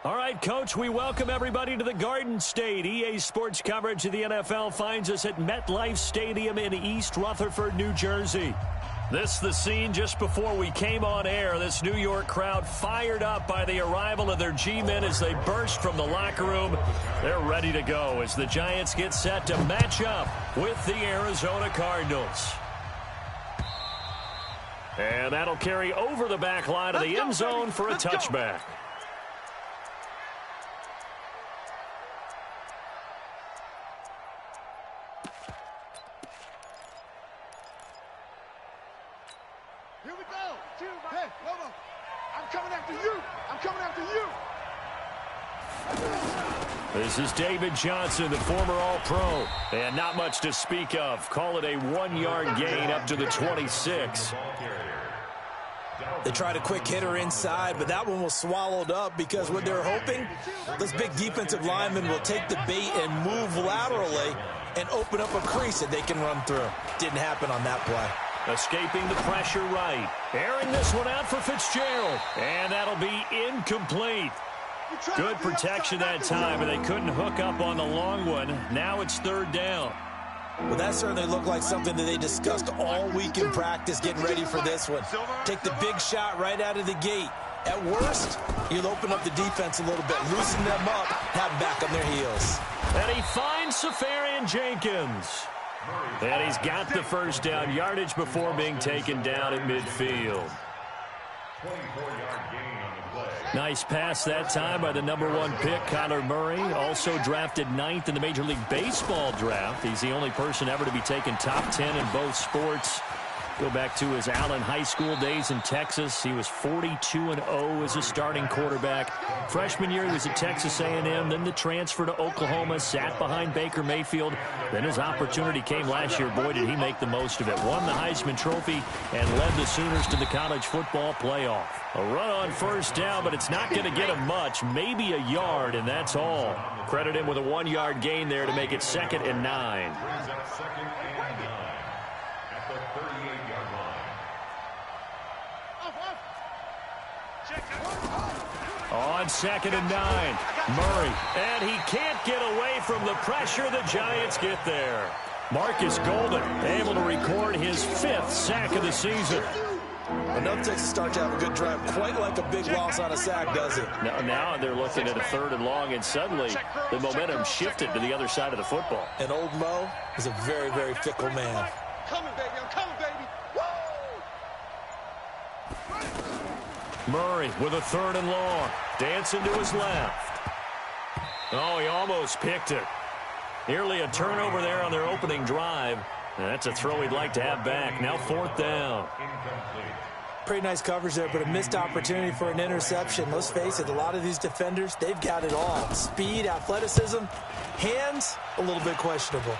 All right, Coach, we welcome everybody to the Garden State. EA Sports coverage of the NFL finds us at MetLife Stadium in East Rutherford, New Jersey. This is the scene just before we came on air. This New York crowd fired up by the arrival of their G-men as they burst from the locker room. They're ready to go as the Giants get set to match up with the Arizona Cardinals. And that'll carry over the back line of the end zone for a touchback. Here we go. Hey, hold on. I'm coming after you. I'm coming after you. This is David Johnson, the former All-Pro. And not much to speak of. Call it a 1-yard gain up to the 26. They tried a quick hitter inside, but that one was swallowed up because what they're hoping, this big defensive lineman will take the bait and move laterally and open up a crease that they can run through. Didn't happen on that play. Escaping the pressure right. Airing this one out for Fitzgerald. And that'll be incomplete. Good protection that time, and they couldn't hook up on the long one. Now it's third down. Well, that certainly looked like something that they discussed all week in practice, getting ready for this one. Take the big shot right out of the gate. At worst, you'll open up the defense a little bit, loosen them up, have them back on their heels. And he finds Safarian Jenkins. And he's got the first down, yardage before being taken down at midfield. 24-yard gain on the play. Nice pass that time by the #1 pick, Kyler Murray. Also drafted 9th in the Major League Baseball draft. He's the only person ever to be taken top 10 in both sports. Go back to his Allen High School days in Texas. He was 42-0 as a starting quarterback. Freshman year, he was at Texas A&M. Then the transfer to Oklahoma, sat behind Baker Mayfield. Then his opportunity came last year. Boy, did he make the most of it. Won the Heisman Trophy and led the Sooners to the college football playoff. A run on first down, but it's not going to get him much. Maybe a yard, and that's all. Credit him with a 1-yard gain there to make it 2nd and 9. Brings up 2nd and 9 at the 38-yard line. On 2nd and 9, Murray. And he can't get away from the pressure. The Giants get there. Marcus Golden able to record his 5th sack of the season. Enough Texas start to have a good drive, quite like a big loss on a sack, does it? Now they're looking at a 3rd and long, and suddenly the momentum shifted to the other side of the football. And old Mo is a very, very fickle man. Coming, baby. I'm coming, baby. Woo! Murray with a 3rd and long. Dancing to his left. Oh, he almost picked it. Nearly a turnover there on their opening drive. And that's a throw he'd like to have back. Now 4th down. Pretty nice coverage there, but a missed opportunity for an interception. Let's face it, a lot of these defenders, they've got it all. Speed, athleticism, hands, a little bit questionable.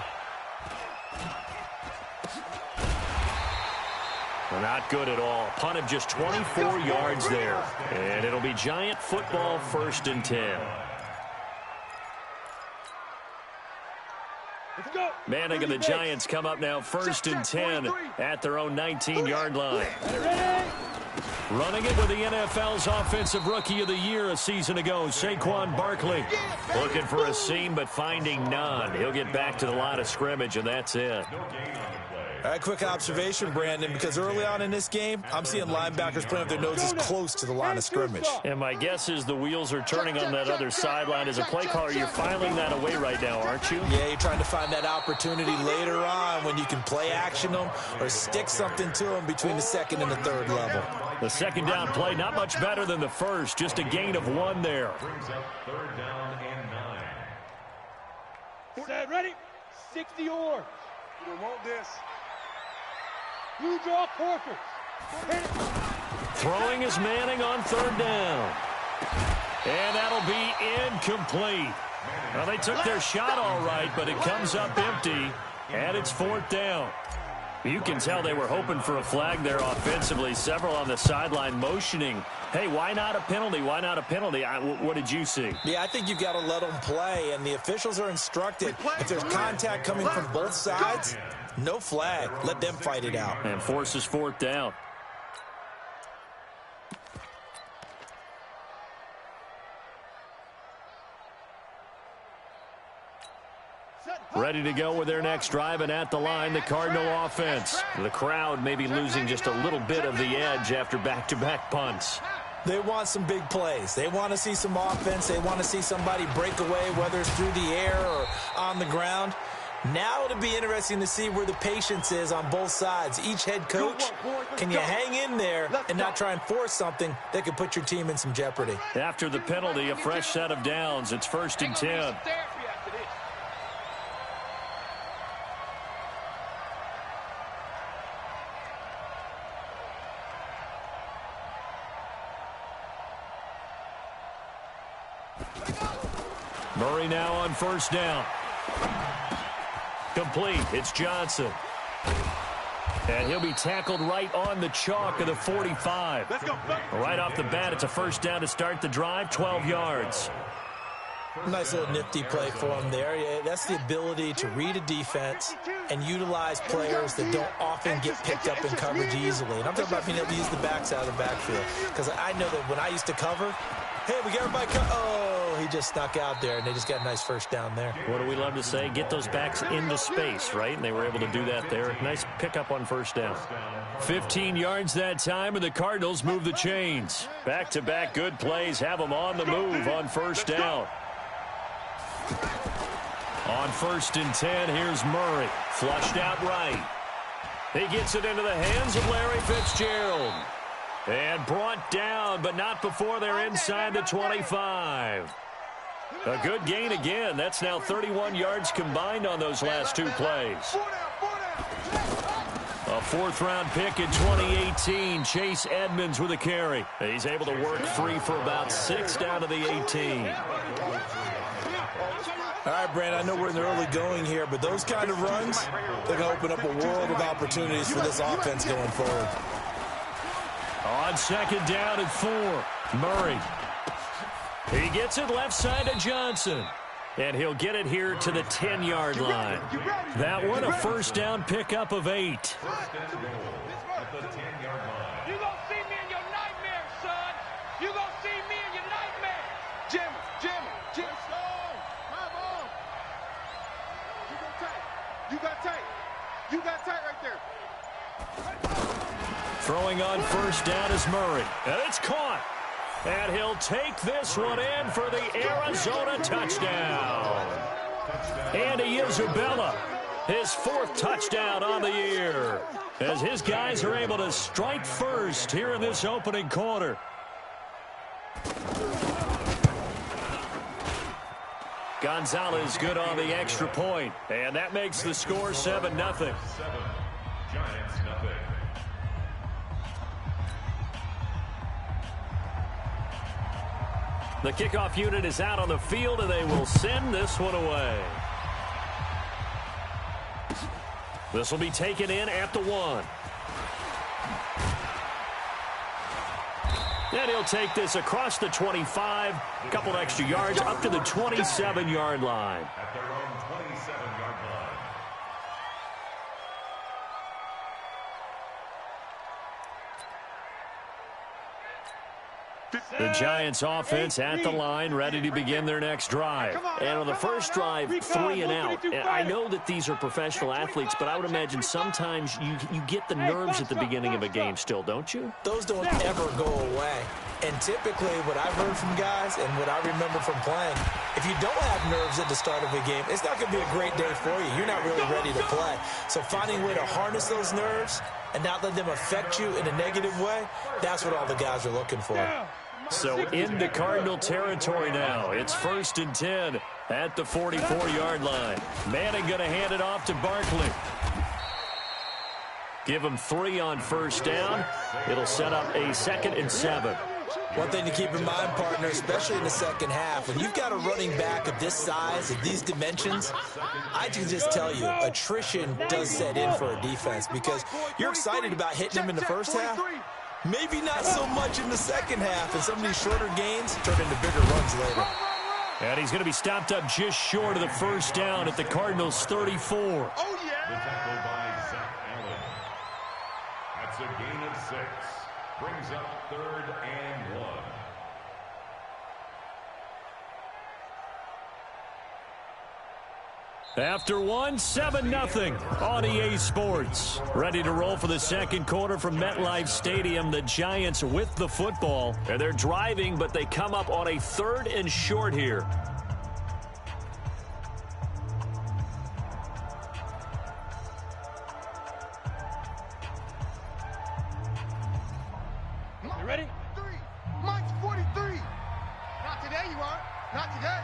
Well, not good at all. Punt of just 24 yards there. And it'll be Giant football, 1st and 10. Manning and the Giants come up now 1st and 10 at their own 19-yard line. Running it with the NFL's Offensive Rookie of the Year a season ago, Saquon Barkley. Looking for a seam, but finding none. He'll get back to the line of scrimmage, and that's it. All right, quick observation, Brandon, because early on in this game, I'm seeing linebackers playing with their noses close to the line of scrimmage. And my guess is the wheels are turning on that other sideline. As a play caller, you're filing that away right now, aren't you? Yeah, you're trying to find that opportunity later on when you can play action them or stick something to them between the 2nd and the 3rd level. The 2nd down play, not much better than the 1st, just a gain of 1 there. Brings up 3rd down and 9. Set, ready? 60 or. You don't want this. You draw quarters. Hit it. Throwing is Manning on 3rd down. And that'll be incomplete. Well, they took their shot all right, but it comes up empty, and it's 4th down. You can tell they were hoping for a flag there offensively. Several on the sideline motioning. Hey, why not a penalty? Why not a penalty? What did you see? Yeah, I think you've got to let them play, and the officials are instructed. If there's contact coming from both sides, no flag. Let them fight it out. And forces 4th down. Ready to go with their next drive, and at the line, the Cardinal offense. The crowd may be losing just a little bit of the edge after back-to-back punts. They want some big plays. They want to see some offense. They want to see somebody break away, whether it's through the air or on the ground. Now it'll be interesting to see where the patience is on both sides. Each head coach, can you hang in there and not try and force something that could put your team in some jeopardy? After the penalty, a fresh set of downs. It's 1st and 10. Murray now on 1st down. Complete. It's Johnson. And he'll be tackled right on the chalk of the 45. Right off the bat, it's a 1st down to start the drive, 12 yards. Nice little nifty play for him there. Yeah, that's the ability to read a defense and utilize players that don't often get picked up in coverage easily. And I'm talking about being able to use the backs out of the backfield. Because I know that when I used to cover, hey, we got everybody oh, he just snuck out there, and they just got a nice 1st down there. What do we love to say? Get those backs into space, right? And they were able to do that there. Nice pickup on 1st down. 15 yards that time, and the Cardinals move the chains. Back-to-back good plays have them on the move on 1st down. On 1st and 10, here's Murray. Flushed out right. He gets it into the hands of Larry Fitzgerald. And brought down, but not before they're inside the 25. A good gain again. That's now 31 yards combined on those last 2 plays. A 4th-round pick in 2018. Chase Edmonds with a carry. He's able to work free for about 6 down to the 18. All right, Brand, I know we're in the early going here, but those kind of runs, they're going to open up a world of opportunities for this offense going forward. On 2nd down and 4, Murray. He gets it left side to Johnson. And he'll get it here to the 10-yard line. That one, a 1st down pickup of 8. You gonna see me in your nightmare, son. You gonna see me in your nightmare. Jim. You got tight right there. Throwing on 1st down is Murray. And it's caught. And he'll take this one in for the Arizona touchdown. Andy Isabella, his 4th touchdown on the year, as his guys are able to strike first here in this opening quarter. Gonzalez good on the extra point, and that makes the score 7-0. Giants nothing. The kickoff unit is out on the field, and they will send this one away. This will be taken in at the 1. And he'll take this across the 25, a couple extra yards up to the 27-yard line. At their own 27-yard line. The Giants offense at the line, ready to begin their next drive. And on the first drive, 3 and out. And I know that these are professional athletes, but I would imagine sometimes you get the nerves at the beginning of a game still, don't you? Those don't ever go away. And typically what I've heard from guys and what I remember from playing, if you don't have nerves at the start of a game, it's not going to be a great day for you. You're not really ready to play. So finding a way to harness those nerves and not let them affect you in a negative way, that's what all the guys are looking for. So into Cardinal territory now. It's 1st and 10 at the 44-yard line. Manning going to hand it off to Barkley. Give him 3 on 1st down. It'll set up a 2nd and 7. One thing to keep in mind, partner, especially in the second half, when you've got a running back of this size, of these dimensions, I can just tell you, attrition does set in for a defense because you're excited about hitting him in the first half. Maybe not so much in the second half, and some of these shorter gains turn into bigger runs later. And he's going to be stopped up just short of the 1st down at the Cardinals' 34. The tackle by Zach Allen. That's a gain of 6. Brings up 3rd and 1. After one, 7-0 on EA Sports. Ready to roll for the second quarter from MetLife Stadium. The Giants with the football. And they're driving, but they come up on a 3rd and short here. You ready? 3. Mike's 43. Not today, you aren't. Not today.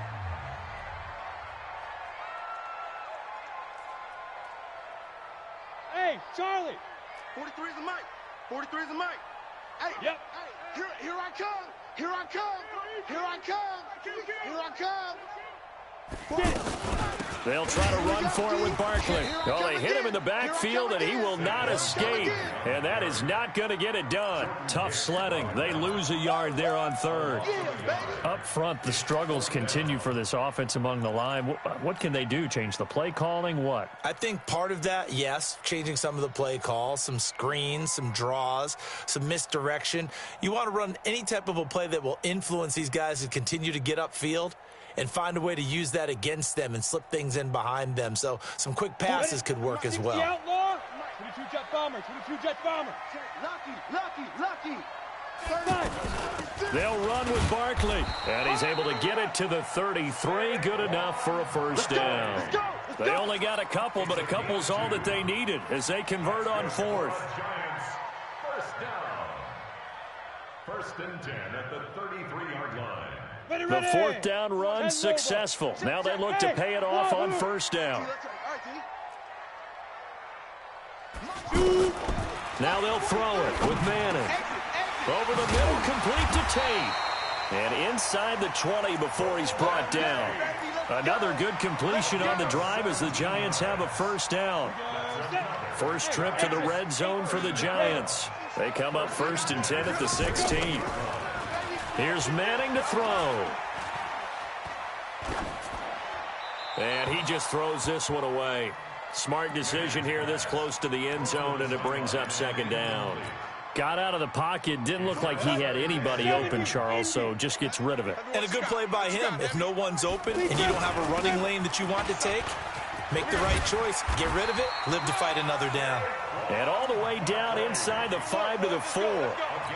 Hey, Charlie. 43 is the Mike. 43 is the Mike. Hey, Yep. hey, here I come. Here I come. Here I come. Here I come. Get it. They'll try to run for it with Barkley. Oh, they hit him in the backfield, and he will not escape. And that is not going to get it done. Tough sledding. They lose a yard there on 3rd. Up front, the struggles continue for this offense among the line. What can they do? Change the play calling? What? I think part of that, yes, changing some of the play calls, some screens, some draws, some misdirection. You want to run any type of a play that will influence these guys to continue to get upfield and find a way to use that against them and slip things in behind them. So some quick passes could work as well. Outlaw. 22 Jet Bomber. 22 Jet Bomber. Lucky. They'll run with Barkley. And he's able to get it to the 33. Good enough for a first down. They only got a couple, but a couple's all that they needed as they convert on 4th. Giants, first down. 1st and 10 at the 33-yard line. Ready, The ready. 4th down run successful. Now they look to pay it off on first down. Now they'll throw it with Manning. Over the middle, complete to Tate. And inside the 20 before he's brought down. Another good completion on the drive as the Giants have a first down. First trip to the red zone for the Giants. They come up 1st and 10 at the 16. Here's Manning to throw. And he just throws this one away. Smart decision here this close to the end zone, and it brings up 2nd down. Got out of the pocket. Didn't look like he had anybody open, Charles, so just gets rid of it. And a good play by him. If no one's open and you don't have a running lane that you want to take, make the right choice. Get rid of it. Live to fight another down. And all the way down inside the 5 to the 4.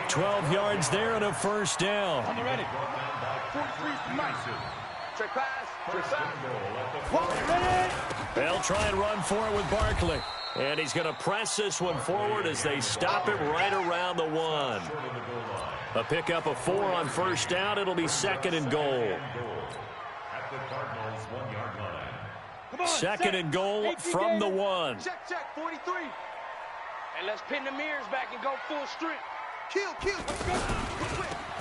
12 yards there and a first down. On the ready. 43 Mike. Trick pass. Ready. They'll try and run for it with Barkley. And he's going to press this one forward as they stop him right around the 1. A pickup of 4 on first down. It'll be 2nd and goal. At the Cardinals' 1-yard line. Come on, 2nd and goal from the 1. Check, 43. And let's pin the mirrors back and go full strength. Kill.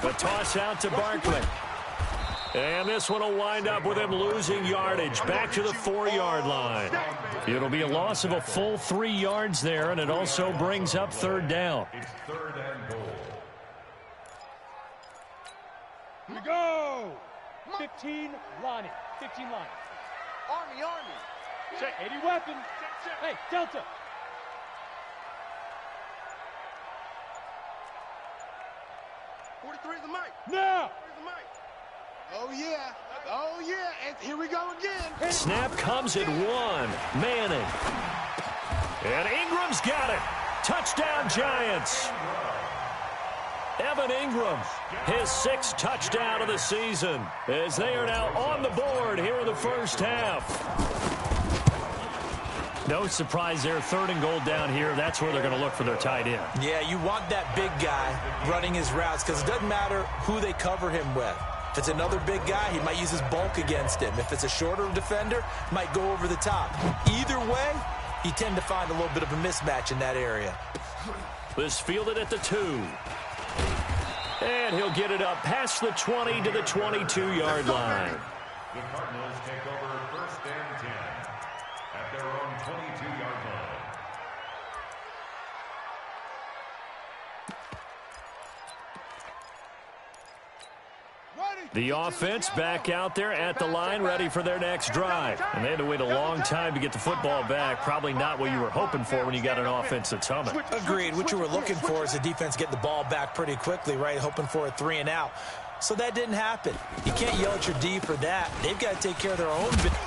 The toss out to Barkley. And this one will wind up with him losing yardage back to the 4-yard line. It'll be a loss of a full 3 yards there, and it also brings up 3rd down. It's 3rd and goal. Here we go. 15 Lonnie. 15 Lonnie. Army. Check. 80 weapon. Hey, Delta. Is the Mike. Now. Where's the Mike? Oh, yeah. And here we go again. Snap comes at 1. Manning. And Ingram's got it. Touchdown, Giants. Evan Ingram, his 6th touchdown of the season, as they are now on the board here in the first half. No surprise there, 3rd and goal down here. That's where they're going to look for their tight end. Yeah, you want that big guy running his routes because it doesn't matter who they cover him with. If it's another big guy, he might use his bulk against him. If it's a shorter defender, might go over the top. Either way, you tend to find a little bit of a mismatch in that area. This fielded at the 2. And he'll get it up past the 20 to the 22-yard line. The Cardinals take over 1st and 10 at their own 22-yard line. The offense back out there at the line, ready for their next drive. And they had to wait a long time to get the football back. Probably not what you were hoping for when you got an offense that's humming. Agreed. What you were looking for is the defense get the ball back pretty quickly, right? Hoping for a 3 and out. So that didn't happen. You can't yell at your D for that. They've got to take care of their own business.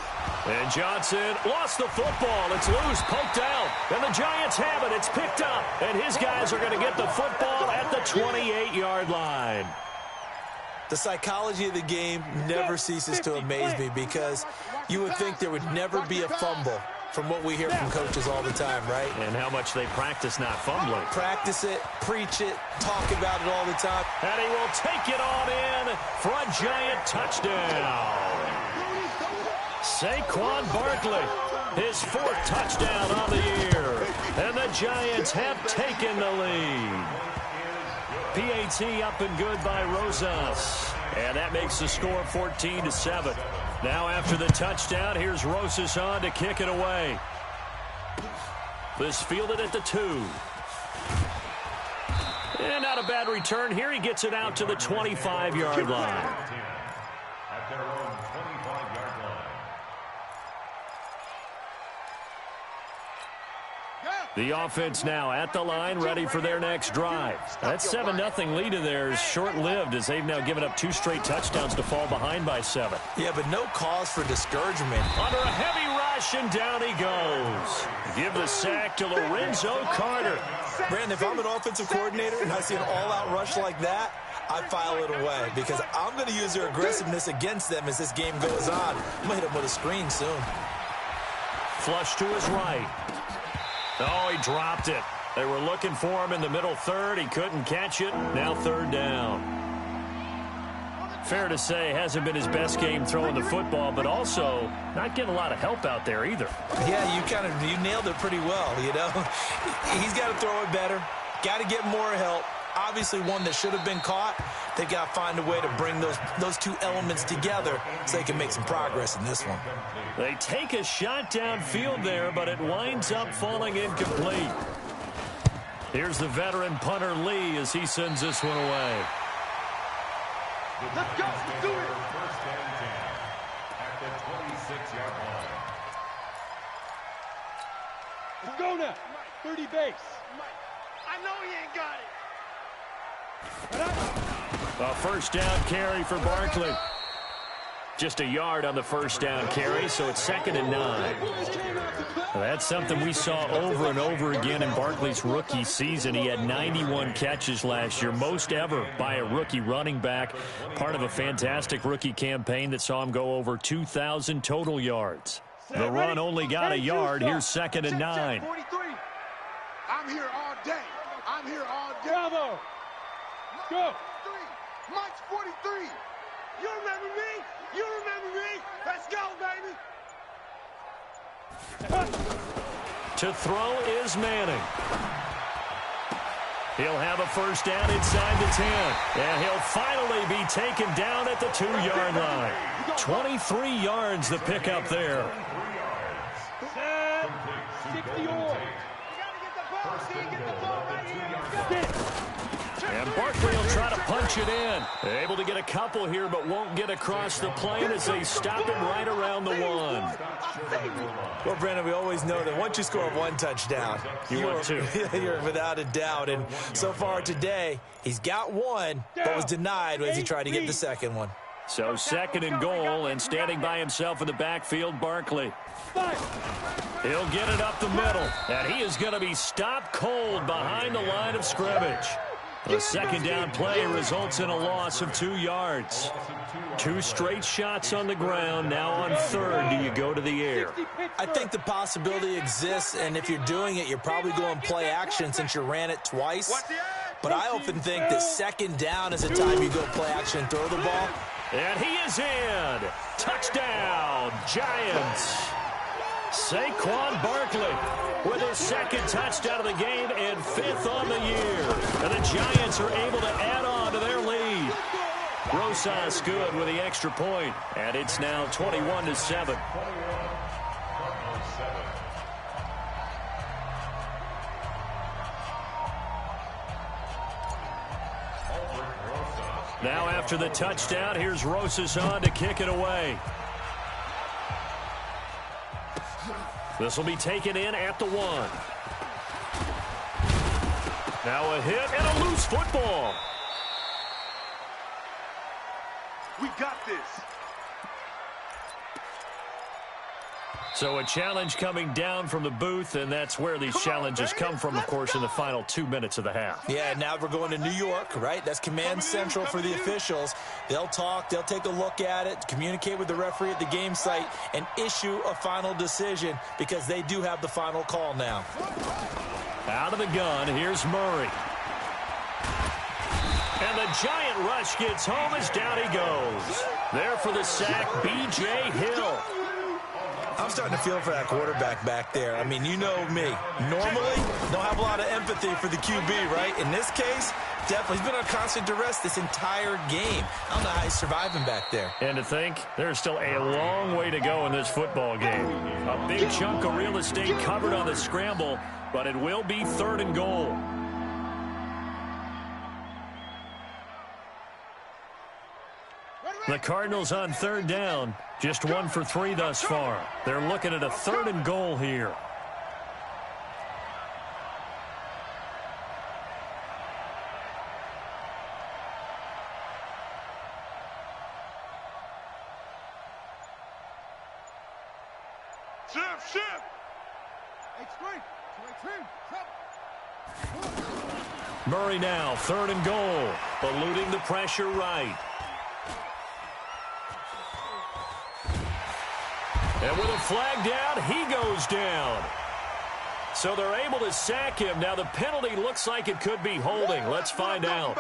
And Johnson lost the football. It's loose, poked out. And the Giants have it. It's picked up. And his guys are going to get the football at the 28-yard line. The psychology of the game never ceases to amaze me because you would think there would never be a fumble from what we hear from coaches all the time, right? And how much they practice not fumbling. Practice it, preach it, talk about it all the time. And he will take it on in for a Giant touchdown. Saquon Barkley, his 4th touchdown on the year. And the Giants have taken the lead. PAT up and good by Rosas. And that makes the score 14-7. Now after the touchdown, here's Rosas on to kick it away. This fielded at the 2. And not a bad return here. He gets it out to the 25-yard line. At their own 25-yard line. The offense now at the line, ready for their next drive. That 7-0 lead of theirs short-lived as they've now given up 2 straight touchdowns to fall behind by 7. Yeah, but no cause for discouragement. Under a heavy rush, and down he goes. Give the sack to Lorenzo Carter. Brandon, if I'm an offensive coordinator and I see an all-out rush like that, I file it away because I'm going to use their aggressiveness against them as this game goes on. I'm going to hit them with a screen soon. Flush to his right. Oh, he dropped it. They were looking for him in the middle third. He couldn't catch it. Now 3rd down. Fair to say, hasn't been his best game throwing the football, but also not getting a lot of help out there either. Yeah, you nailed it pretty well, you know. He's got to throw it better. Got to get more help. Obviously one that should have been caught. They've got to find a way to bring those 2 elements together so they can make some progress in this one. They take a shot downfield there, but it winds up falling incomplete. Here's the veteran punter Lee as he sends this one away. Let's go. Let's do it. First and 10 at the 26-yard line. Let's go now. 30 base. I know he ain't got it. A first down carry for Barkley. Just a yard on the first down carry, so it's 2nd and 9. That's something we saw over and over again in Barkley's rookie season. He had 91 catches last year, most ever by a rookie running back, part of a fantastic rookie campaign that saw him go over 2,000 total yards. The run only got a yard. Here's 2nd and 9. I'm here all day. I'm here all day. Bravo. Go. Mike's 43. You remember me? You remember me? Let's go, baby. To throw is Manning. He'll have a first down inside the 10. And he'll finally be taken down at the 2-yard line. 23 yards the pickup there. 60 or. And Barkley will try to punch it in. Able to get a couple here, but won't get across the plane as they stop him right around the 1. Well, Brandon, we always know that once you score 1 touchdown, you're without a doubt. And so far today, he's got 1, but was denied as he tried to get the 2nd one. So 2nd and goal, and standing by himself in the backfield, Barkley. He'll get it up the middle, and he is going to be stopped cold behind the line of scrimmage. The 2nd down play results in a loss of 2 yards. 2 straight shots on the ground. Now on 3rd, do you go to the air? I think the possibility exists, and if you're doing it, you're probably going play action since you ran it twice. But I often think that 2nd down is the time you go play action and throw the ball. And he is in. Touchdown, Giants. Saquon Barkley with his 2nd touchdown of the game and 5th on the year. And the Giants are able to add on to their lead. Rosas good with the extra point, and it's now 21-7. Now after the touchdown, here's Rosas on to kick it away. This will be taken in at the 1. Now a hit and a loose football. We got this. So a challenge coming down from the booth, and that's where these challenges come from, of course, in the final 2 minutes of the half. Yeah, now we're going to New York, right? That's command central for the officials. They'll talk, they'll take a look at it, communicate with the referee at the game site, and issue a final decision because they do have the final call now. Out of the gun, here's Murray. And the giant rush gets home as down he goes. There for the sack, B.J. Hill. I'm starting to feel for that quarterback back there. I mean, you know me. Normally, don't have a lot of empathy for the QB, right? In this case, definitely. He's been on constant duress this entire game. I don't know how he's surviving back there. And to think, there's still a long way to go in this football game. A big chunk of real estate covered on the scramble, but it will be 3rd and goal. The Cardinals on 3rd down. Just 1 for 3 thus far. They're looking at a 3rd and goal here. Shift. Murray now, 3rd and goal. Eluding the pressure right. And with a flag down, he goes down. So they're able to sack him. Now the penalty looks like it could be holding. Let's find out.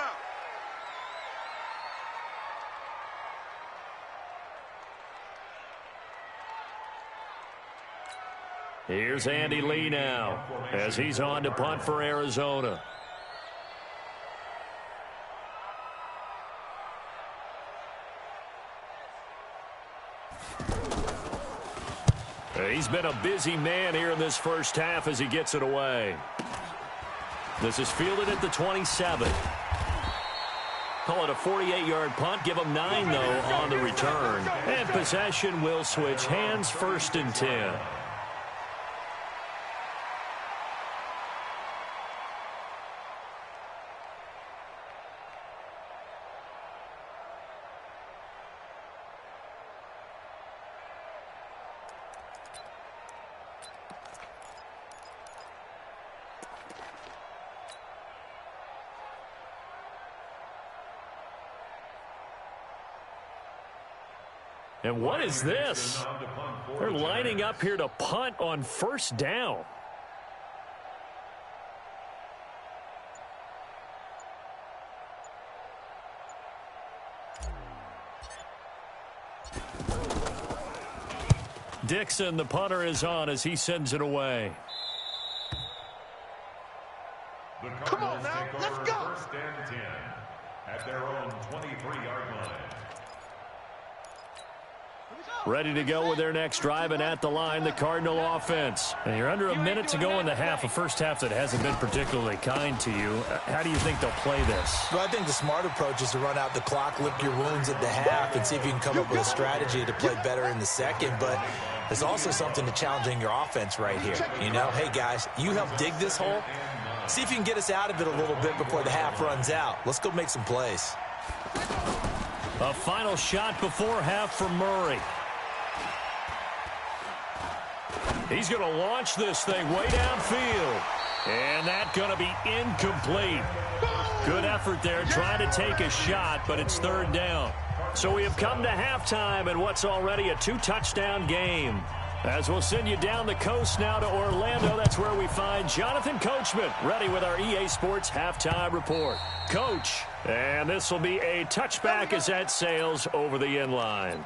Here's Andy Lee now as he's on to punt for Arizona. He's been a busy man here in this first half as he gets it away. This is fielded at the 27. Call it a 48-yard punt. Give him 9, though, on the return. And possession will switch hands, 1st and 10. And what is this? They're lining up here to punt on 1st down. Dixon, the punter, is on as he sends it away. Come on now, let's go. 1st and 10 at their own 23-yard line. Ready to go with their next drive, and at the line, the Cardinal offense. And you're under a minute to go in the half, a first half that hasn't been particularly kind to you. How do you think they'll play this? Well, I think the smart approach is to run out the clock, lick your wounds at the half, and see if you can come up with a strategy to play better in the second. But there's also something to challenging your offense right here. You know, hey, guys, you help dig this hole. See if you can get us out of it a little bit before the half runs out. Let's go make some plays. A final shot before half for Murray. He's going to launch this thing way downfield. And that's going to be incomplete. Good effort there trying to take a shot, but it's 3rd down. So we have come to halftime in what's already a 2-touchdown game. As we'll send you down the coast now to Orlando, that's where we find Jonathan Coachman ready with our EA Sports Halftime Report. Coach, and this will be a touchback as that sails over the end line.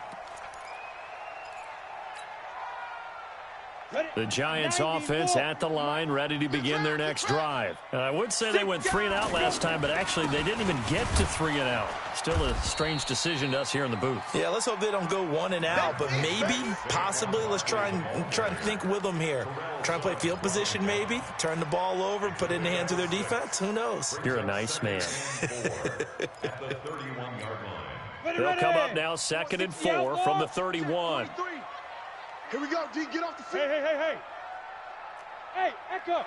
The Giants offense at the line, ready to begin their next drive. I would say they went 3 and out last time, but actually they didn't even get to 3 and out. Still a strange decision to us here in the booth. Yeah, let's hope they don't go 1 and out, but maybe, possibly, let's try and think with them here. Try and play field position maybe, turn the ball over, put it in the hands of their defense. Who knows? You're a nice man. They'll come up now 2nd and 4 from the 31. Here we go, D. Get off the field. Hey. Hey, Echo.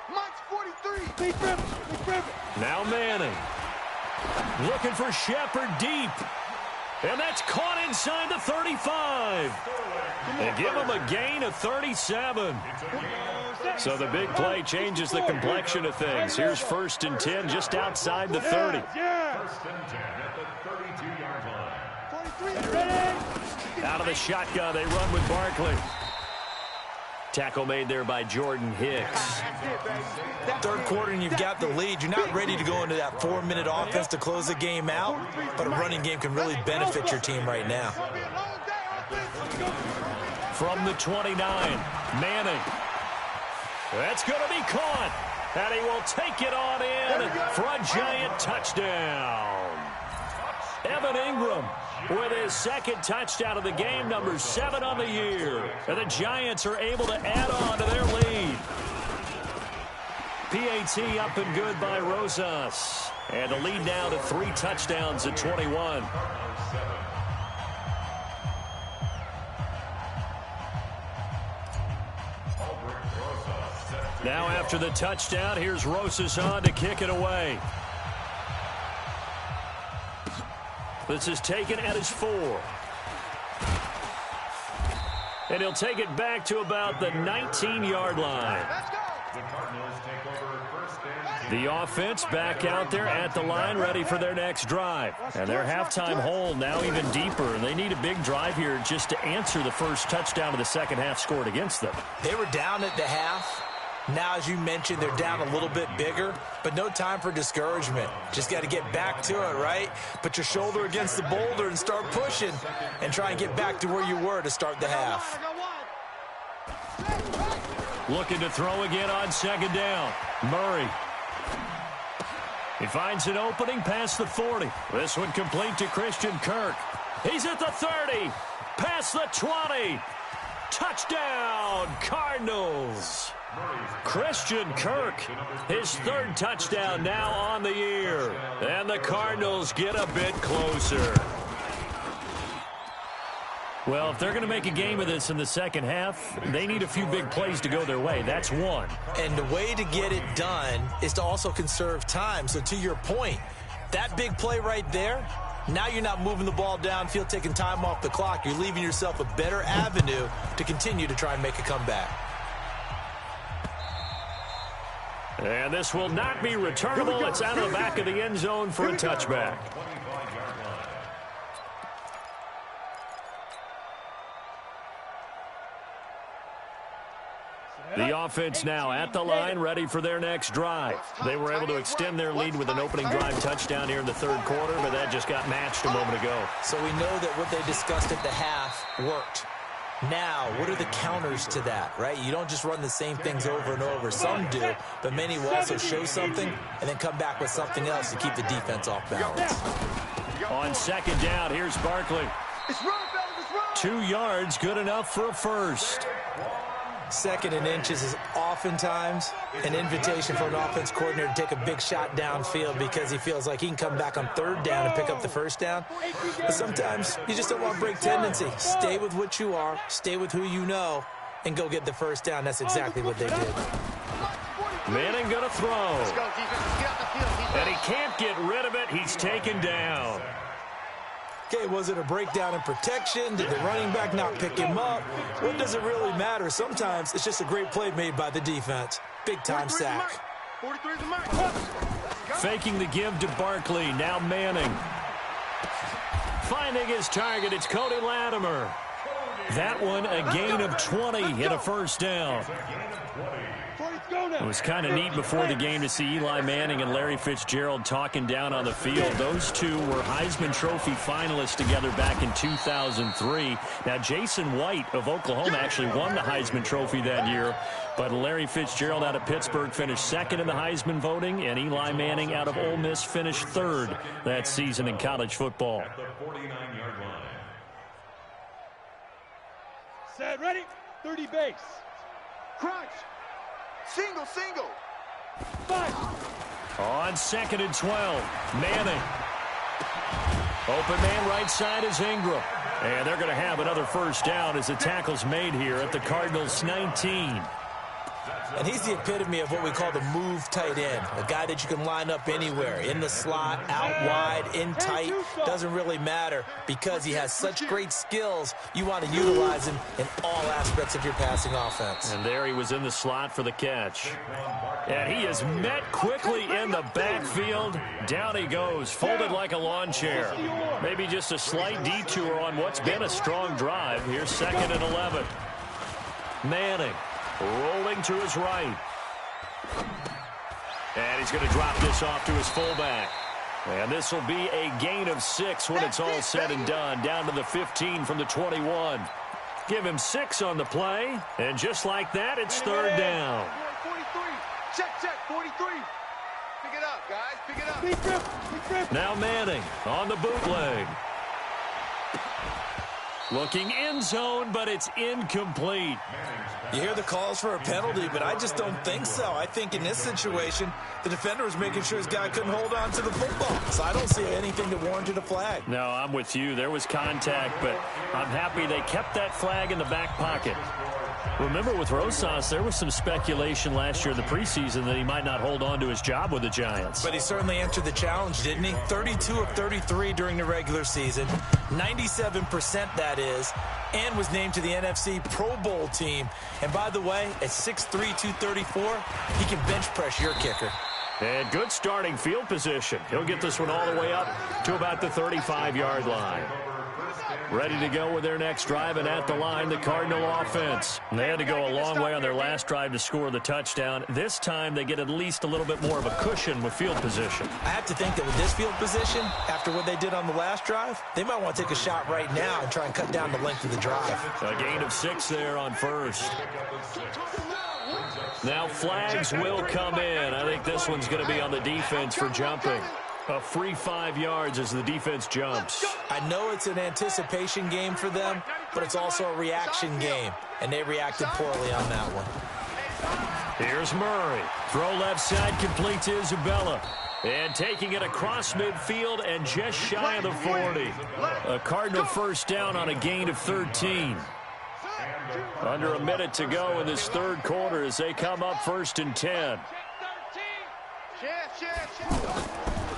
Mike's 43. Big ribbon. Now Manning. Looking for Shepard deep. And that's caught inside the 35. And give him a gain of 37. So the big play changes the complexion of things. Here's 1st and 10 just outside the 30. 1st and 10 at the 32-yard line. Out of the shotgun, they run with Barkley. Tackle made there by Jordan Hicks. Third quarter and you've got the lead. You're not ready to go into that 4-minute offense to close the game out, but a running game can really benefit your team right now. From the 29, Manning. That's going to be caught, and he will take it on in for a giant touchdown. Evan Ingram with his 2nd touchdown of the game, number 7 on the year. And the Giants are able to add on to their lead. PAT up and good by Rosas. And the lead now to 3 touchdowns at 21. Now after the touchdown, here's Rosas on to kick it away. This is taken at his 4. And he'll take it back to about the 19-yard line. The Cardinals take over 1st and 10. The offense back out there at the line, ready for their next drive. And their halftime hole now even deeper. And they need a big drive here just to answer the first touchdown of the second half scored against them. They were down at the half. Now, as you mentioned, they're down a little bit bigger, but no time for discouragement. Just got to get back to it, right? Put your shoulder against the boulder and start pushing and try and get back to where you were to start the half. Looking to throw again on 2nd down. Murray. He finds an opening past the 40. This one complete to Christian Kirk. He's at the 30. Past the 20. Touchdown, Cardinals. Christian Kirk, his 3rd touchdown now on the year. And the Cardinals get a bit closer. Well, if they're going to make a game of this in the second half, they need a few big plays to go their way. That's one. And the way to get it done is to also conserve time. So to your point, that big play right there, now you're not moving the ball downfield, taking time off the clock. You're leaving yourself a better avenue to continue to try and make a comeback. And this will not be returnable. It's out of the back of the end zone for a touchback. The offense now at the line, ready for their next drive. They were able to extend their lead with an opening drive touchdown here in the 3rd quarter, but that just got matched a moment ago. So we know that what they discussed at the half worked. Now, what are the counters to that, right? You don't just run the same things over and over. Some do, but many will also show something and then come back with something else to keep the defense off balance. On 2nd down, here's Barkley. 2 yards, good enough for a first. 2nd and inches is oftentimes an invitation for an offense coordinator to take a big shot downfield because he feels like he can come back on 3rd down and pick up the 1st down. But sometimes you just don't want to break tendency. Stay with what you are, stay with who you know, and go get the 1st down. That's exactly what they did. Manning going to throw. And he can't get rid of it. He's taken down. Okay, was it a breakdown in protection? Did the running back not pick him up? What does it really matter? Sometimes it's just a great play made by the defense. Big-time sack. Faking the give to Barkley. Now Manning. Finding his target, it's Cody Latimer. That one, a gain of 20 and a 1st down. It was kind of neat before the game to see Eli Manning and Larry Fitzgerald talking down on the field. Those two were Heisman Trophy finalists together back in 2003. Now, Jason White of Oklahoma actually won the Heisman Trophy that year, but Larry Fitzgerald out of Pittsburgh finished 2nd in the Heisman voting, and Eli Manning out of Ole Miss finished 3rd that season in college football. At the 49-yard line. Set, ready, 30 base. Crunch. Single. 5. On 2nd and 12, Manning. Open man right side is Ingram. And they're going to have another 1st down as the tackle's made here at the Cardinals' 19. And he's the epitome of what we call the move tight end, a guy that you can line up anywhere, in the slot, out wide, in tight, doesn't really matter because he has such great skills. You want to utilize him in all aspects of your passing offense. And there he was in the slot for the catch. And he is met quickly in the backfield. Down he goes, folded like a lawn chair. Maybe just a slight detour on what's been a strong drive. Here's 2nd and 11. Manning rolling to his right. And he's going to drop this off to his fullback. And this will be a gain of 6 when it's all said and done. Down to the 15 from the 21. Give him 6 on the play. And just like that, it's 3rd down. 43. Check, 43. Pick it up, guys. Pick it up. Now Manning on the bootleg. Looking end zone, but it's incomplete. You hear the calls for a penalty, but I just don't think so. I think in this situation, the defender was making sure his guy couldn't hold on to the football. So I don't see anything that warranted a flag. No, I'm with you. There was contact, but I'm happy they kept that flag in the back pocket. Remember, with Rosas, there was some speculation last year in the preseason that he might not hold on to his job with the Giants. But he certainly answered the challenge, didn't he? 32 of 33 during the regular season, 97% that is, and was named to the NFC Pro Bowl team. And by the way, at 6'3", 234, he can bench press your kicker. And good starting field position. He'll get this one all the way up to about the 35-yard line. Ready to go with their next drive, and at the line, the Cardinal offense. They had to go a long way on their last drive to score the touchdown. This time, they get at least a little bit more of a cushion with field position. I have to think that with this field position, after what they did on the last drive, they might want to take a shot right now and try and cut down the length of the drive. A gain of 6 there on 1st. Now flags will come in. I think this one's going to be on the defense for jumping. A free 5 yards as the defense jumps. I know it's an anticipation game for them, but it's also a reaction game, and they reacted poorly on that one. Here's Murray. Throw left side, complete to Isabella. And taking it across midfield and just shy of the 40. A Cardinal 1st down on a gain of 13. Under a minute to go in this 3rd quarter as they come up 1st and 10.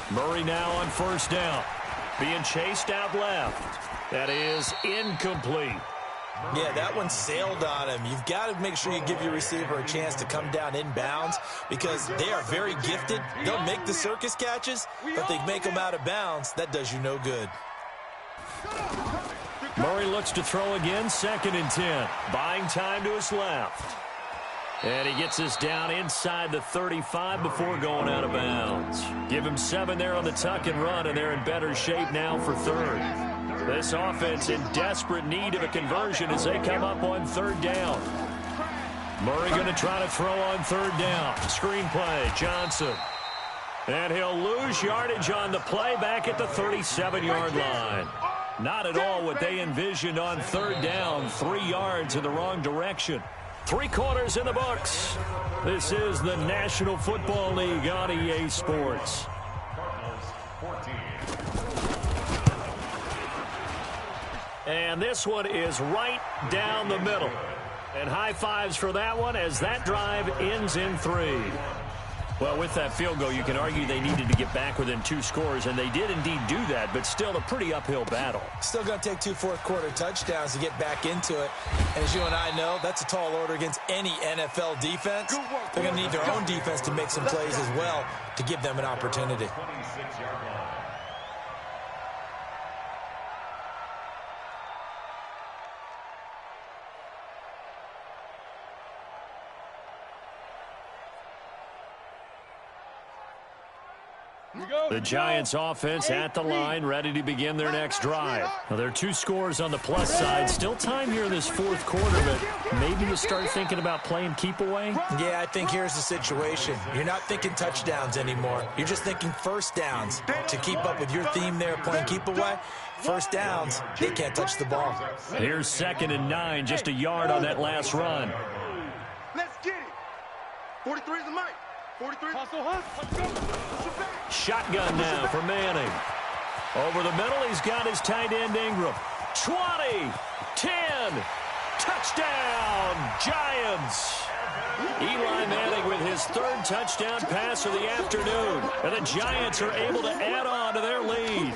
Murray now on 1st down. Being chased out left. That is incomplete. Yeah, that one sailed on him. You've got to make sure you give your receiver a chance to come down inbounds because they are very gifted. They'll make the circus catches, but they make them out of bounds. That does you no good. Murray looks to throw again, 2nd and 10. Buying time to his left. And he gets this down inside the 35 before going out of bounds. Give him 7 there on the tuck and run, and they're in better shape now for 3rd. This offense in desperate need of a conversion as they come up on 3rd down. Murray going to try to throw on 3rd down. Screenplay, Johnson. And he'll lose yardage on the play back at the 37-yard line. Not at all what they envisioned on 3rd down. 3 yards in the wrong direction. 3 quarters in the books. This is the National Football League on EA Sports. And this one is right down the middle. And high fives for that one as that drive ends in 3. Well, with that field goal, you can argue they needed to get back within 2 scores, and they did indeed do that, but still a pretty uphill battle. Still going to take 2 fourth-quarter touchdowns to get back into it. And as you and I know, that's a tall order against any NFL defense. They're going to need their own defense to make some plays as well to give them an opportunity. The Giants offense at the line, ready to begin their next drive. Now, there are 2 scores on the plus side. Still time here in this 4th quarter, but maybe you start thinking about playing keep away? Yeah, I think here's the situation. You're not thinking touchdowns anymore. You're just thinking 1st downs. To keep up with your theme there, playing keep away, 1st downs, they can't touch the ball. Here's 2nd and 9, just a yard on that last run. Let's get it. 43 is the mic. 43. Shotgun now for Manning. Over the middle, he's got his tight end Ingram. 20, 10, touchdown, Giants. Eli Manning with his third touchdown pass of the afternoon. And the Giants are able to add on to their lead.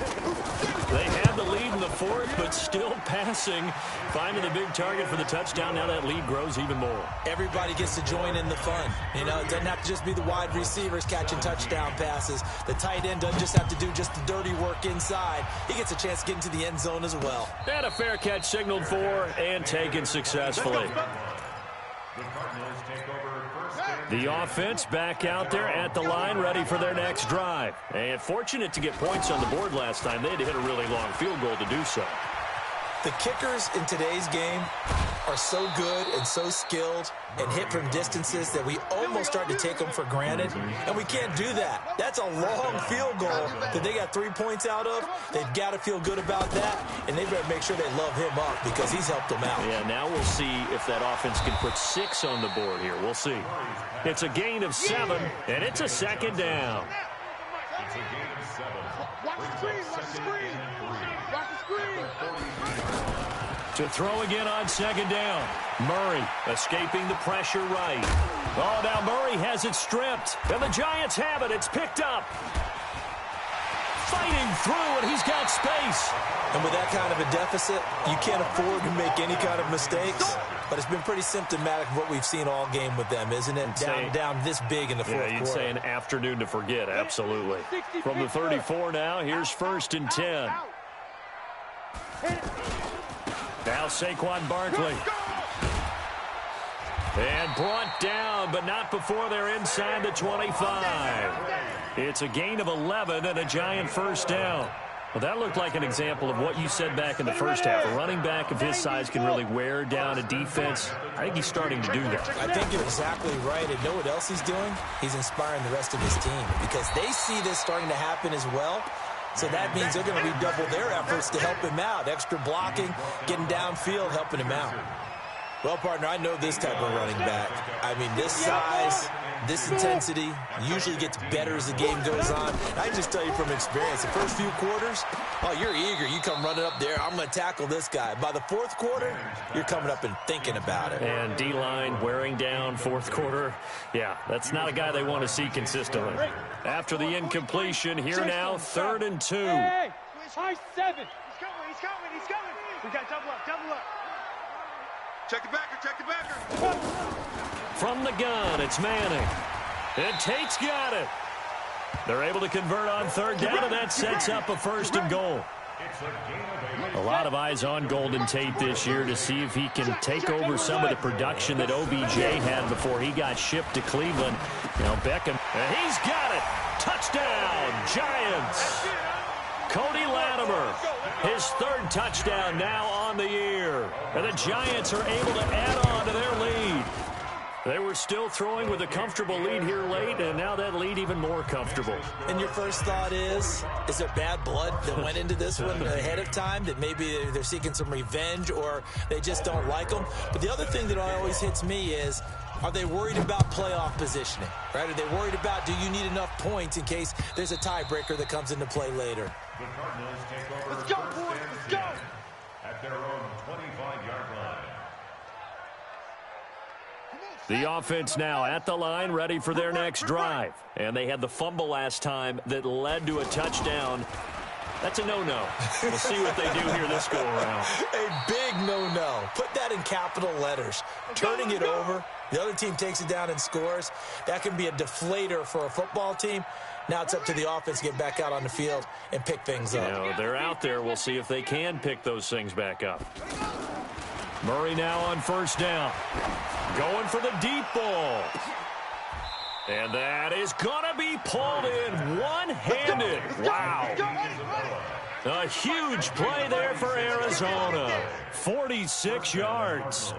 They had the lead in the fourth, but still passing. Finding the big target for the touchdown. Now that lead grows even more. Everybody gets to join in the fun. You know, it doesn't have to just be the wide receivers catching touchdown passes. The tight end doesn't just have to do just the dirty work inside. He gets a chance to get into the end zone as well. And a fair catch signaled for and taken successfully. The offense back out there at the line, ready for their next drive. And fortunate to get points on the board last time. They had to hit a really long field goal to do so. The kickers in today's game are so good and so skilled and hit from distances that we almost start to take them for granted, and we can't do that. That's a long field goal that they got 3 points out of. They've got to feel good about that, and they better make sure they love him up because he's helped them out. Yeah, now we'll see if that offense can put 6 on the board here. We'll see. It's a gain of 7, and it's a second down. It's a gain of 7. Watch the screen, watch the screen. Watch the screen. To throw again on second down. Murray escaping the pressure right. Oh, now Murray has it stripped. And the Giants have it. It's picked up. Fighting through, and he's got space. And with that kind of a deficit, you can't afford to make any kind of mistakes. But it's been pretty symptomatic of what we've seen all game with them, isn't it? Down this big in the fourth quarter. Yeah, you'd say an afternoon to forget. Absolutely. From the 34 now, here's 1st and 10. Now Saquon Barkley. And brought down, but not before they're inside the 25. It's a gain of 11 and a Giant first down. Well, that looked like an example of what you said back in the first half. A running back of his size can really wear down a defense. I think he's starting to do that. I think you're exactly right. And know what else he's doing? He's inspiring the rest of his team because they see this starting to happen as well. So that means they're going to redouble their efforts to help him out. Extra blocking, getting downfield, helping him out. Well, partner, I know this type of running back. I mean, this size, this intensity usually gets better as the game goes on. I can just tell you from experience, the first few quarters, oh, you're eager. You come running up there, I'm going to tackle this guy. By the fourth quarter, you're coming up and thinking about it. And D-line wearing down fourth quarter. Yeah, that's not a guy they want to see consistently. After the incompletion, here now, 3rd and 2. Hey, high 7. He's coming. We got double up. Check the backer. From the gun, it's Manning. And Tate's got it. They're able to convert on 3rd down, and that sets up a 1st and goal. A lot of eyes on Golden Tate this year to see if he can take over some of the production that OBJ had before he got shipped to Cleveland. Now Beckham, and he's got it. Touchdown, Giants. Cody Latimer, his 3rd touchdown now on the year. And the Giants are able to add on to their lead. They were still throwing with a comfortable lead here late, and now that lead even more comfortable. And your first thought is there bad blood that went into this one ahead of time, that maybe they're seeking some revenge or they just don't like them? But the other thing that always hits me is, are they worried about playoff positioning, right? Are they worried about, do you need enough points in case there's a tiebreaker that comes into play later? The Cardinals take over. Let's go, boys. Let's go. At their own 25-yard line. The offense now at the line, ready for their next drive. And they had the fumble last time that led to a touchdown. That's a no-no. We'll see what they do here this go-around. A big no-no. Put that in capital letters. Turning it over, the other team takes it down and scores. That can be a deflator for a football team. Now it's up to the offense to get back out on the field and pick things up. You know, they're out there. We'll see if they can pick those things back up. Murray now on 1st down. Going for the deep ball. And that is going to be pulled in one-handed. Wow. A huge play there for Arizona. 46 yards.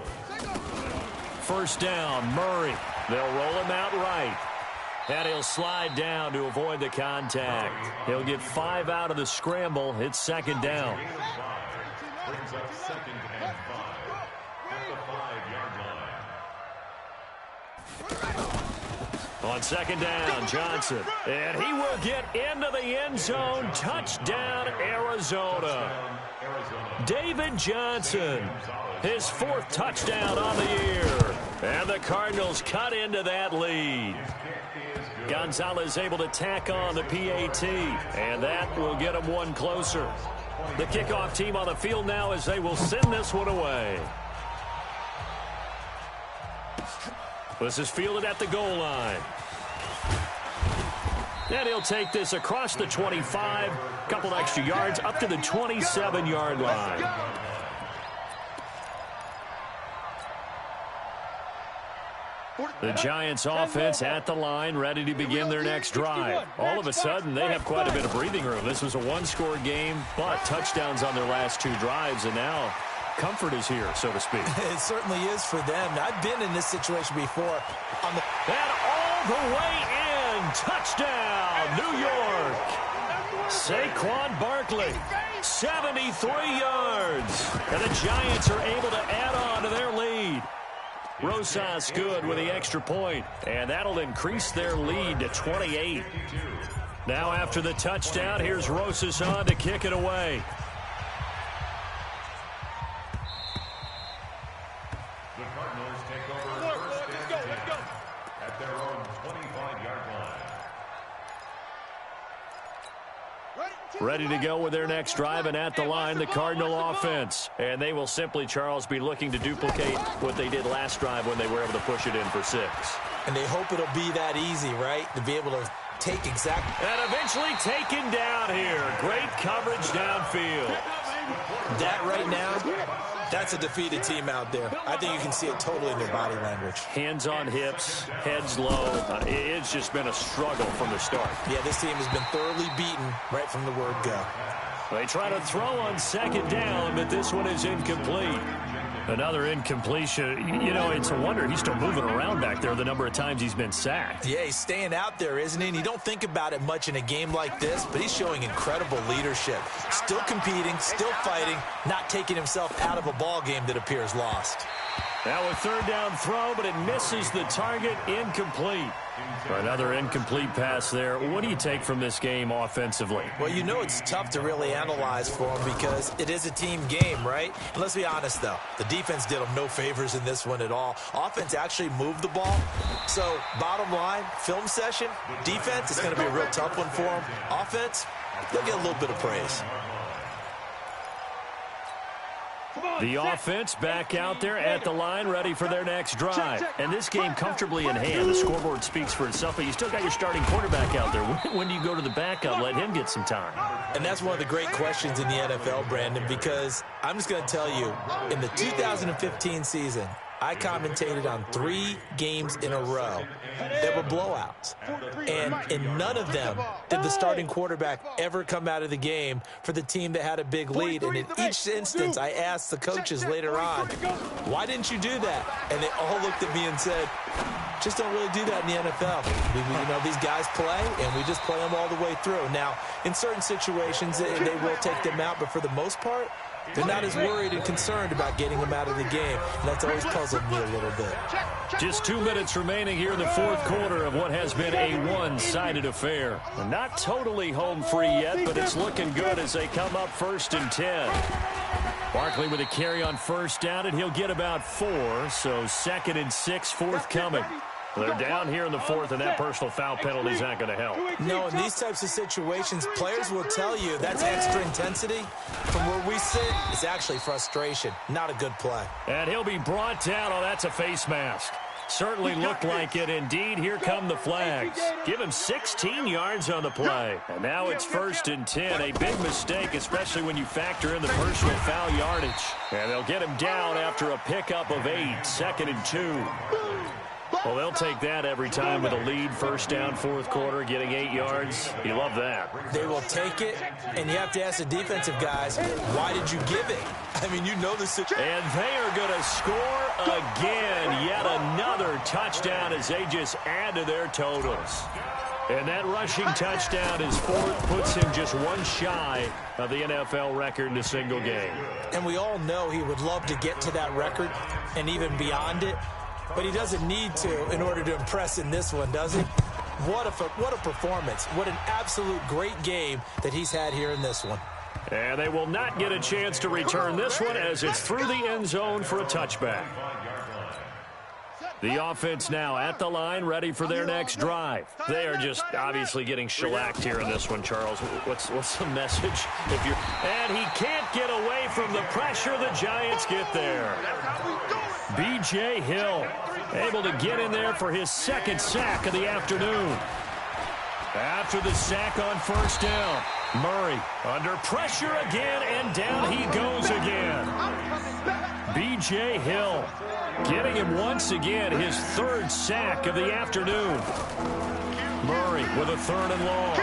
1st down, Murray. They'll roll him out right. And he'll slide down to avoid the contact. He'll get 5 out of the scramble. It's 2nd down. Brings up 2nd and 5 at the 5-yard line. On 2nd down, Johnson. And he will get into the end zone. Touchdown, Arizona. David Johnson, his 4th touchdown on the year. And the Cardinals cut into that lead. Gonzalez able to tack on the PAT, and that will get them one closer. The kickoff team on the field now as they will send this one away. This is fielded at the goal line. And he'll take this across the 25, couple extra yards up to the 27-yard line. The Giants offense at the line, ready to begin their next drive. All of a sudden, they have quite a bit of breathing room. This was a one-score game, but touchdowns on their last two drives, and now comfort is here, so to speak. It certainly is for them. I've been in this situation before. And all the way in, touchdown, New York. Saquon Barkley, 73 yards. And the Giants are able to add on to their lead. Rosas good with the extra point, and that'll increase their lead to 28. Now after the touchdown, here's Rosas on to kick it away. The Cardinals take over first and 10 at their own 25-yard line. Ready to go with their next drive, and at the line, the Cardinal offense. And they will simply, Charles, be looking to duplicate what they did last drive when they were able to push it in for 6. And they hope it'll be that easy, right? To be able to take exact. And eventually taken down here. Great coverage downfield. That right now, that's a defeated team out there. I think you can see it totally in their body language. Hands on hips, heads low. It's just been a struggle from the start. Yeah, this team has been thoroughly beaten right from the word go. They try to throw on second down, but this one is incomplete. Another incompletion. You know, it's a wonder he's still moving around back there the number of times he's been sacked. Yeah, he's staying out there, isn't he? And you don't think about it much in a game like this, but he's showing incredible leadership. Still competing, still fighting, not taking himself out of a ball game that appears lost. Now a third down throw, but it misses the target, incomplete. Another incomplete pass there. What do you take from this game offensively? Well, you know it's tough to really analyze for them because it is a team game, right? And let's be honest, though. The defense did them no favors in this one at all. Offense actually moved the ball. So, bottom line, film session, defense is going to be a real tough one for them. Offense, they'll get a little bit of praise. The offense back out there at the line, ready for their next drive. And this game comfortably in hand. The scoreboard speaks for itself, but you still got your starting quarterback out there. When do you go to the backup? Let him get some time. And that's one of the great questions in the NFL, Brandon, because I'm just going to tell you, in the 2015 season, I commentated on 3 games in a row that were blowouts. And in none of them did the starting quarterback ever come out of the game for the team that had a big lead. And in each instance, I asked the coaches later on, why didn't you do that? And they all looked at me and said, just don't really do that in the NFL. You know, these guys play, and we just play them all the way through. Now, in certain situations, they will take them out, but for the most part, they're not as worried and concerned about getting them out of the game. And that's always puzzled me a little bit. Just 2 minutes remaining here in the fourth quarter of what has been a one-sided affair. Not totally home free yet, but it's looking good as they come up 1st and 10. Barkley with a carry on first down, and he'll get about 4. So 2nd and 6 forthcoming. They're down here in the fourth, and that personal foul penalty is not going to help. No, in these types of situations, players will tell you that's extra intensity. From where we sit, it's actually frustration. Not a good play. And he'll be brought down. Oh, that's a face mask. Certainly looked like it. Indeed, here come the flags. Give him 16 yards on the play. And now it's 1st and 10. A big mistake, especially when you factor in the personal foul yardage. And they'll get him down after a pickup of 8. 2nd and 2. Well, they'll take that every time with a lead. 1st down, fourth quarter, getting 8 yards. You love that. They will take it, and you have to ask the defensive guys, why did you give it? I mean, you know the situation. And they are going to score again. Yet another touchdown as they just add to their totals. And that rushing touchdown is 4th, puts him just one shy of the NFL record in a single game. And we all know he would love to get to that record and even beyond it. But he doesn't need to in order to impress in this one, does he? What a performance. What an absolute great game that he's had here in this one. And they will not get a chance to return this one as it's through the end zone for a touchback. The offense now at the line, ready for their next drive. They are just obviously getting shellacked here in this one, Charles. What's the message? And he can't get away from the pressure. The Giants get there. B.J. Hill able to get in there for his second sack of the afternoon. After the sack on first down, Murray under pressure again, and down he goes again. B.J. Hill getting him once again, his third sack of the afternoon. Murray with a 3rd and long.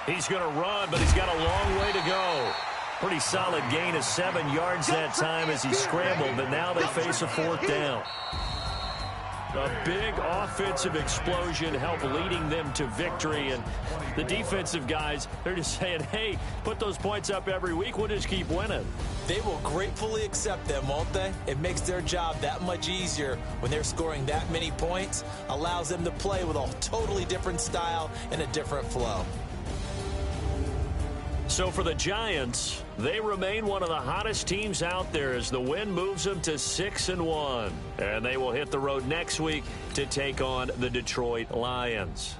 He's going to run, but he's got a long way to go. Pretty solid gain of 7 yards that time as he scrambled, but now they face a 4th down. A big offensive explosion helped leading them to victory, and the defensive guys, they're just saying, hey, put those points up every week, we'll just keep winning. They will gratefully accept them, won't they? It makes their job that much easier when they're scoring that many points, allows them to play with a totally different style and a different flow. So for the Giants, they remain one of the hottest teams out there as the win moves them to 6-1. And they will hit the road next week to take on the Detroit Lions.